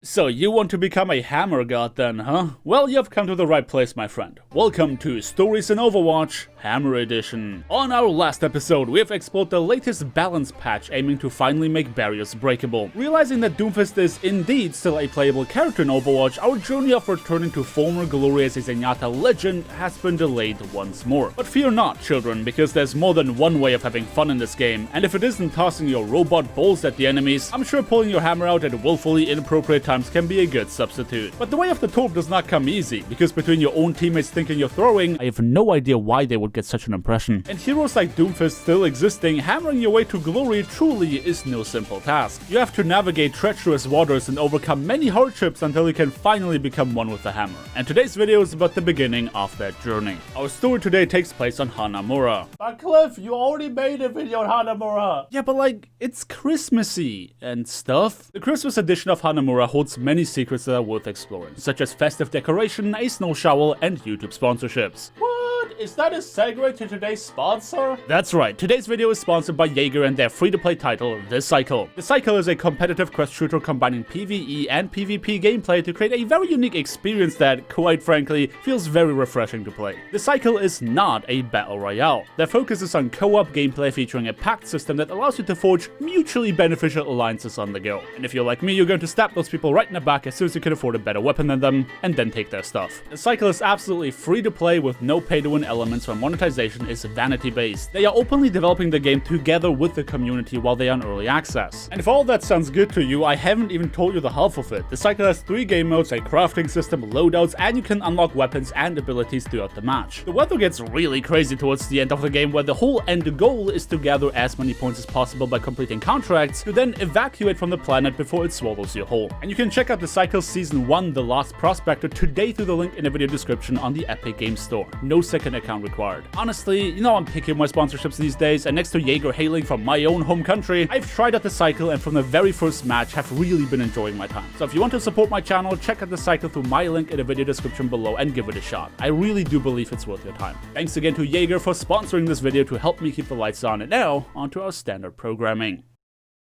So you want to become a hammer god then, huh? Well, you've come to the right place, my friend. Welcome to Stories in Overwatch, Hammer Edition. On our last episode, we have explored the latest balance patch aiming to finally make barriers breakable. Realizing that Doomfist is indeed still a playable character in Overwatch, our journey of returning to former glory as a Zenyatta legend has been delayed once more. But fear not, children, because there's more than one way of having fun in this game, and if it isn't tossing your robot balls at the enemies, I'm sure pulling your hammer out at willfully inappropriate times can be a good substitute. But the way of the Torb does not come easy, because between your own teammates thinking you're throwing, I have no idea why they would get such an impression. And heroes like Doomfist still existing, hammering your way to glory truly is no simple task. You have to navigate treacherous waters and overcome many hardships until you can finally become one with the hammer. And today's video is about the beginning of that journey. Our story today takes place on Hanamura. But Cliff, you already made a video on Hanamura! Yeah, but like, it's Christmassy and stuff. The Christmas edition of Hanamura holds many secrets that are worth exploring, such as festive decoration, a snow shower, and YouTube sponsorships. What? Is that a segue to today's sponsor? That's right, today's video is sponsored by Jaeger and their free-to-play title, The Cycle. The Cycle is a competitive quest shooter combining PvE and PvP gameplay to create a very unique experience that, quite frankly, feels very refreshing to play. The Cycle is not a battle royale. Their focus is on co-op gameplay featuring a pact system that allows you to forge mutually beneficial alliances on the go. And if you're like me, you're going to stab those people right in the back as soon as you can afford a better weapon than them, and then take their stuff. The Cycle is absolutely free to play with no pay-to-win elements where monetization is vanity-based. They are openly developing the game together with the community while they are in early access. And if all that sounds good to you, I haven't even told you the half of it. The Cycle has 3 game modes, a crafting system, loadouts, and you can unlock weapons and abilities throughout the match. The weather gets really crazy towards the end of the game, where the whole end goal is to gather as many points as possible by completing contracts to then evacuate from the planet before it swallows you whole. And you can check out the Cycle Season 1, The Last Prospector, today through the link in the video description on the Epic Games Store. No second account required. Honestly, you know I'm picky with my sponsorships these days, and next to Jaeger hailing from my own home country, I've tried out the Cycle and from the very first match have really been enjoying my time. So if you want to support my channel, check out the Cycle through my link in the video description below and give it a shot. I really do believe it's worth your time. Thanks again to Jaeger for sponsoring this video to help me keep the lights on, and now onto our standard programming.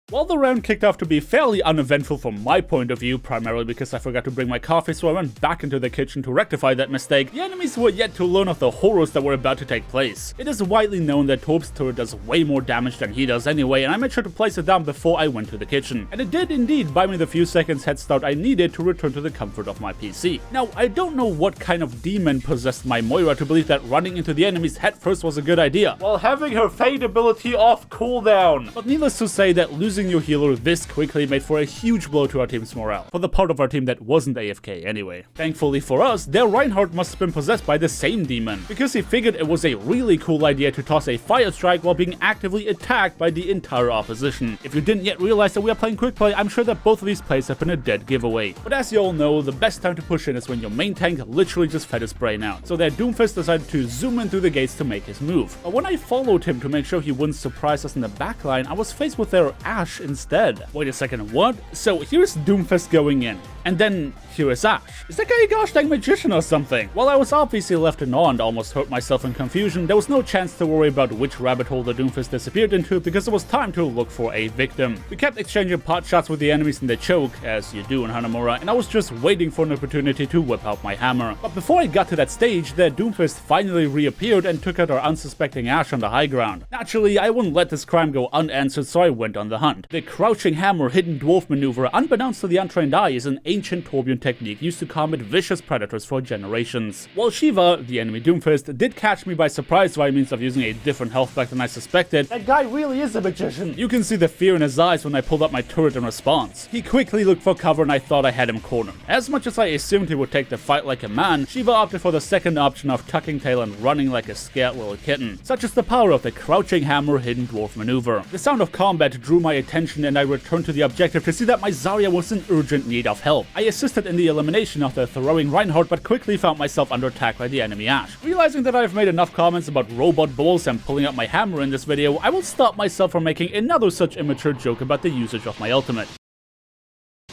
While the round kicked off to be fairly uneventful from my point of view, primarily because I forgot to bring my coffee, so I went back into the kitchen to rectify that mistake, the enemies were yet to learn of the horrors that were about to take place. It is widely known that Torb's turret does way more damage than he does anyway, and I made sure to place it down before I went to the kitchen. And it did indeed buy me the few seconds head start I needed to return to the comfort of my PC. Now, I don't know what kind of demon possessed my Moira to believe that running into the enemies head first was a good idea, while having her Fade ability off cooldown. But needless to say that losing your healer this quickly made for a huge blow to our team's morale, for the part of our team that wasn't AFK anyway. Thankfully for us, their Reinhardt must have been possessed by the same demon, because he figured it was a really cool idea to toss a fire strike while being actively attacked by the entire opposition. If you didn't yet realize that we are playing quick play, I'm sure that both of these plays have been a dead giveaway. But as you all know, the best time to push in is when your main tank literally just fed his brain out. So their Doomfist decided to zoom in through the gates to make his move. But when I followed him to make sure he wouldn't surprise us in the backline, I was faced with their Ashe instead. Wait a second, what? So here's Doomfist going in, and then here is Ashe. Is that guy a gosh dang magician or something? While I was obviously left in awe and almost hurt myself in confusion, there was no chance to worry about which rabbit hole the Doomfist disappeared into, because it was time to look for a victim. We kept exchanging pot shots with the enemies in the choke, as you do in Hanamura, and I was just waiting for an opportunity to whip out my hammer. But before I got to that stage, the Doomfist finally reappeared and took out our unsuspecting Ashe on the high ground. Naturally, I wouldn't let this crime go unanswered, so I went on the hunt. The crouching hammer hidden dwarf maneuver, unbeknownst to the untrained eye, is an ancient Torbjorn technique used to combat vicious predators for generations. While Shiva, the enemy Doomfist, did catch me by surprise by means of using a different health pack than I suspected, that guy really is a magician. You can see the fear in his eyes when I pulled up my turret in response. He quickly looked for cover and I thought I had him cornered. As much as I assumed he would take the fight like a man, Shiva opted for the second option of tucking tail and running like a scared little kitten. Such is the power of the crouching hammer hidden dwarf maneuver. The sound of combat drew my attention and I returned to the objective to see that my Zarya was in urgent need of help. I assisted in the elimination of the throwing Reinhardt, but quickly found myself under attack by the enemy Ashe. Realizing that I've made enough comments about robot balls and pulling out my hammer in this video, I will stop myself from making another such immature joke about the usage of my ultimate.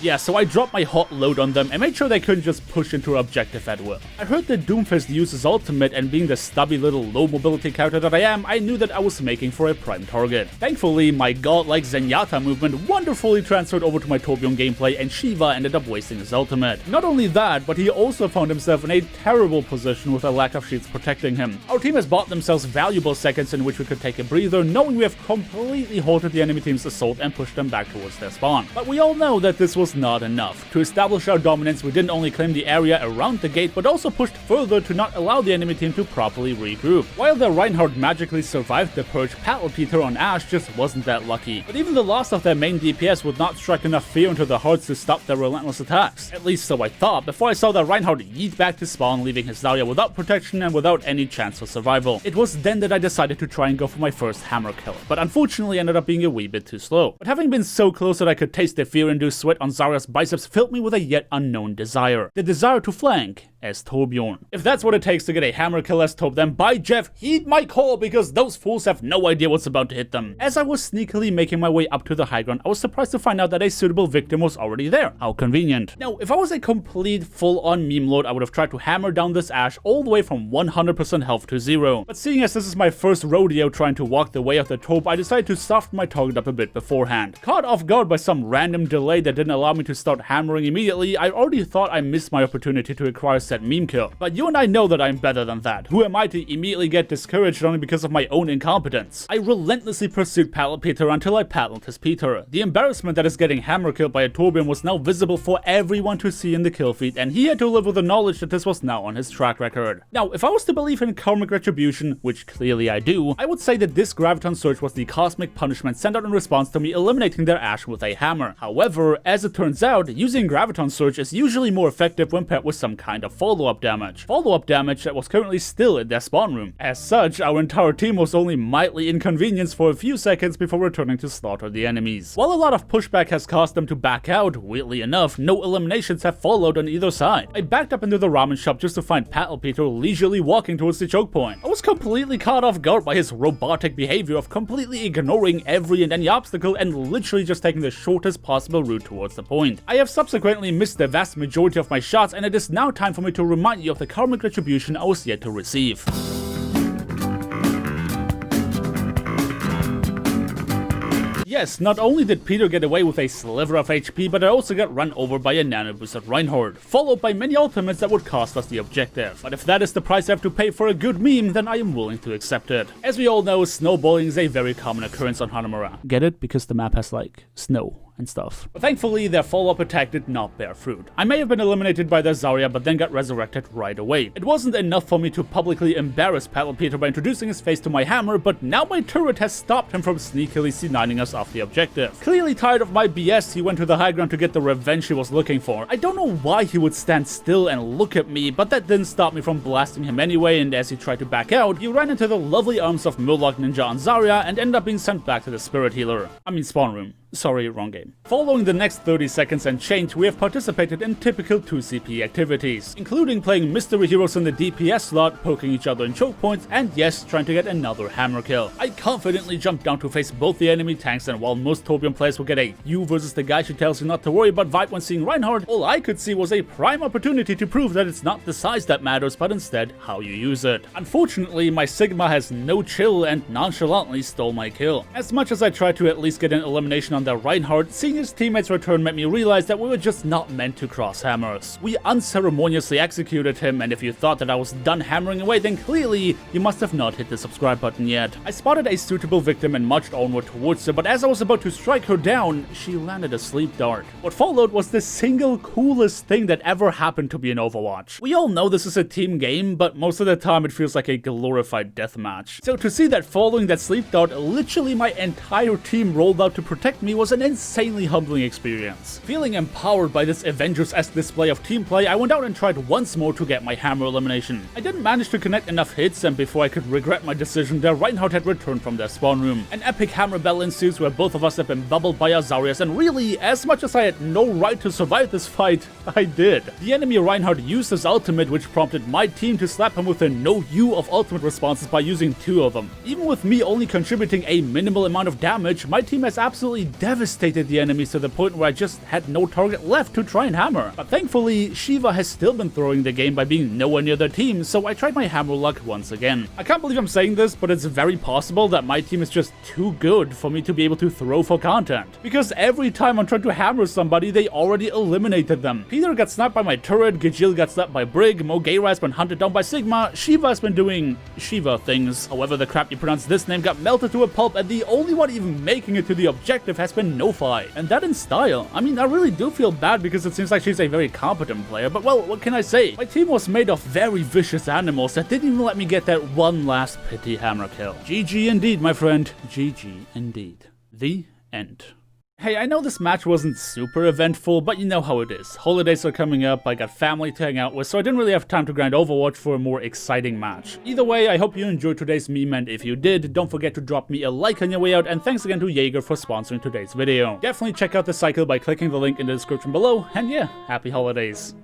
Yeah, so I dropped my hot load on them and made sure they couldn't just push into our objective at will. I heard that Doomfist used his ultimate, and being the stubby little low mobility character that I am, I knew that I was making for a prime target. Thankfully, my godlike Zenyatta movement wonderfully transferred over to my Torbjorn gameplay, and Shiva ended up wasting his ultimate. Not only that, but he also found himself in a terrible position with a lack of shields protecting him. Our team has bought themselves valuable seconds in which we could take a breather, knowing we have completely halted the enemy team's assault and pushed them back towards their spawn. But we all know that this was not enough. To establish our dominance, we didn't only claim the area around the gate, but also pushed further to not allow the enemy team to properly regroup. While the Reinhardt magically survived the purge, Peter on Ashe just wasn't that lucky. But even the loss of their main DPS would not strike enough fear into their hearts to stop their relentless attacks. At least so I thought, before I saw the Reinhardt yeet back to spawn, leaving his Zarya without protection and without any chance for survival. It was then that I decided to try and go for my first hammer kill, but unfortunately ended up being a wee bit too slow. But having been so close that I could taste the fear-induced sweat on Zarya's biceps filled me with a yet unknown desire. The desire to flank as Torbjorn. If that's what it takes to get a hammer kill as Torb, then by Jeff, heed my call, because those fools have no idea what's about to hit them. As I was sneakily making my way up to the high ground, I was surprised to find out that a suitable victim was already there. How convenient. Now, if I was a complete full-on meme lord, I would have tried to hammer down this Ashe all the way from 100% health to 0. But seeing as this is my first rodeo trying to walk the way of the Torb, I decided to soften my target up a bit beforehand. Caught off guard by some random delay that didn't allow me to start hammering immediately, I already thought I missed my opportunity to acquire said meme kill. But you and I know that I'm better than that. Who am I to immediately get discouraged only because of my own incompetence? I relentlessly pursued Peter until I paddled his Peter. The embarrassment that is getting hammer killed by a Torbjorn was now visible for everyone to see in the kill feed, and he had to live with the knowledge that this was now on his track record. Now, if I was to believe in karmic retribution, which clearly I do, I would say that this Graviton Surge was the cosmic punishment sent out in response to me eliminating their Ashe with a hammer. However, as it turns out, using Graviton Surge is usually more effective when paired with some kind of follow-up damage. Follow-up damage that was currently still in their spawn room. As such, our entire team was only mildly inconvenienced for a few seconds before returning to slaughter the enemies. While a lot of pushback has caused them to back out, weirdly enough, no eliminations have followed on either side. I backed up into the ramen shop just to find Peter leisurely walking towards the choke point. I was completely caught off guard by his robotic behavior of completely ignoring every and any obstacle and literally just taking the shortest possible route towards the point. I have subsequently missed the vast majority of my shots, and it is now time for me to remind you of the karmic retribution I was yet to receive. Yes, not only did Peter get away with a sliver of HP, but I also got run over by a nano-boosted Reinhardt, followed by many ultimates that would cost us the objective. But if that is the price I have to pay for a good meme, then I am willing to accept it. As we all know, snowballing is a very common occurrence on Hanamura. Get it? Because the map has, like, snow and stuff. But thankfully, their follow-up attack did not bear fruit. I may have been eliminated by their Zarya, but then got resurrected right away. It wasn't enough for me to publicly embarrass Peter by introducing his face to my hammer, but now my turret has stopped him from sneakily C9ing us off the objective. Clearly tired of my BS, he went to the high ground to get the revenge he was looking for. I don't know why he would stand still and look at me, but that didn't stop me from blasting him anyway, and as he tried to back out, he ran into the lovely arms of Murloc Ninja and Zarya and ended up being sent back to the spirit healer. I mean spawn room. Sorry, wrong game. Following the next 30 seconds and change, we have participated in typical 2CP activities, including playing mystery heroes in the DPS slot, poking each other in choke points, and yes, trying to get another hammer kill. I confidently jumped down to face both the enemy tanks, and while most Torbjorn players will get a "you versus the guy she tells you not to worry about" vibe when seeing Reinhardt, all I could see was a prime opportunity to prove that it's not the size that matters, but instead how you use it. Unfortunately, my Sigma has no chill and nonchalantly stole my kill. As much as I tried to at least get an elimination on the Reinhardt, seeing his teammates return made me realize that we were just not meant to cross hammers. We unceremoniously executed him, and if you thought that I was done hammering away, then clearly you must have not hit the subscribe button yet. I spotted a suitable victim and marched onward towards her, but as I was about to strike her down, she landed a sleep dart. What followed was the single coolest thing that ever happened to me in Overwatch. We all know this is a team game, but most of the time it feels like a glorified deathmatch. So to see that following that sleep dart, literally my entire team rolled out to protect me was an insanely humbling experience. Feeling empowered by this Avengers-esque display of team play, I went out and tried once more to get my hammer elimination. I didn't manage to connect enough hits, and before I could regret my decision, their Reinhardt had returned from their spawn room. An epic hammer battle ensues where both of us had been bubbled by our Zaryas, and really, as much as I had no right to survive this fight, I did. The enemy Reinhardt used his ultimate, which prompted my team to slap him with a no you of ultimate responses by using 2 of them. Even with me only contributing a minimal amount of damage, my team has absolutely devastated the enemies to the point where I just had no target left to try and hammer. But thankfully, Shiva has still been throwing the game by being nowhere near their team, so I tried my hammer luck once again. I can't believe I'm saying this, but it's very possible that my team is just too good for me to be able to throw for content. Because every time I'm trying to hammer somebody, they already eliminated them. Peter got snapped by my turret, Gajil got snapped by Brig, Mogeira has been hunted down by Sigma, Shiva has been doing Shiva things. However, the crap you pronounce this name got melted to a pulp, and the only one even making it to the objective has been Nofi. And that in style. I mean, I really do feel bad because it seems like she's a very competent player, but well, what can I say? My team was made of very vicious animals that didn't even let me get that one last pity hammer kill. GG indeed, my friend. GG indeed. The end. Hey, I know this match wasn't super eventful, but you know how it is. Holidays are coming up, I got family to hang out with, so I didn't really have time to grind Overwatch for a more exciting match. Either way, I hope you enjoyed today's meme, and if you did, don't forget to drop me a like on your way out, and thanks again to Jaeger for sponsoring today's video. Definitely check out the cycle by clicking the link in the description below, and yeah, happy holidays.